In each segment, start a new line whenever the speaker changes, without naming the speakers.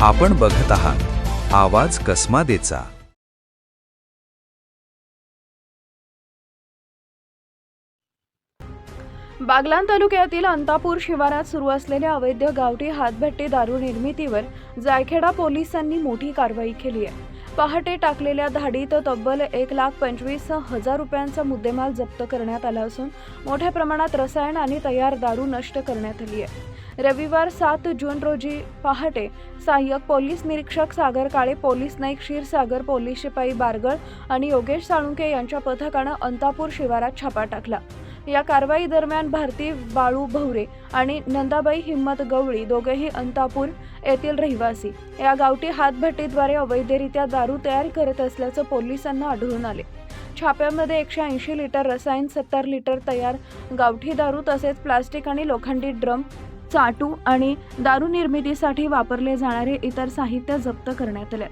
आपण बघत आहात आवाज कसमादेचा।
बागलाण तालुक्यातील अंतापूर शिवारात सुरू असलेल्या अवैध गावठी हातभट्टी दारू निर्मितीवर जायखेडा पोलिसांनी मोठी कारवाई केली आहे। पहाटे टाकलेल्या धाडीत तब्बल 1,25,000 रुपयांचा मुद्देमाल जप्त करण्यात आला असून मोठ्या प्रमाणात रसायन आणि तयार दारू नष्ट करण्यात आली आहे। रविवार 7 जून रोजी पहाटे सहाय्यक पोलीस निरीक्षक सागर काळे, पोलीस नाईक क्षीरसागर, पोलीस शिपाई बारगळ आणि योगेश साळुंके यांच्या पथकानं अंतापूर शिवारात छापा टाकला। या कारवाई दरम्यान भारती बाळू भवरे आणि नंदाबाई हिम्मत गवळी दोघेही अंतापूर येथील रहिवासी या गावठी हातभट्टीद्वारे अवैधरित्या दारू तयार करत असल्याचं पोलिसांना आढळून आले। छाप्यामध्ये 180 लिटर रसायन, 70 लिटर तयार गावठी दारू तसेच प्लास्टिक आणि लोखंडी ड्रम, चाटू आणि दारू निर्मितीसाठी वापरले जाणारे इतर साहित्य जप्त करण्यात आले।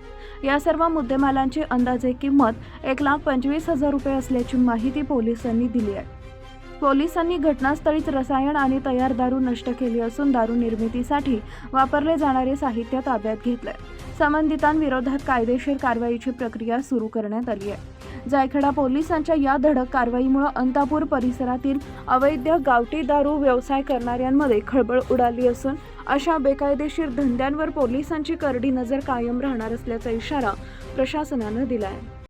या सर्व मुद्देमालांची अंदाजे किंमत 1,25,000 रुपये असल्याची माहिती पोलिसांनी दिली आहे। पोलिसांनी घटनास्थळीच रसायन आणि तयार दारू नष्ट केली असून दारू निर्मितीसाठी वापरले जाणारे साहित्य ताब्यात घेतले। संबंधितांविरोधात कायदेशीर कारवाईची प्रक्रिया सुरू करण्यात आली आहे। जायखेडा पोलिसांच्या या धडक कारवाईमुळे अंतापूर परिसरातील अवैध गावठी दारू व्यवसाय करणाऱ्यांमध्ये खळबळ उडाली असून अशा बेकायदेशीर धंद्यांवर पोलिसांची करडी नजर कायम राहणार असल्याचा इशारा प्रशासनानं दिला आहे।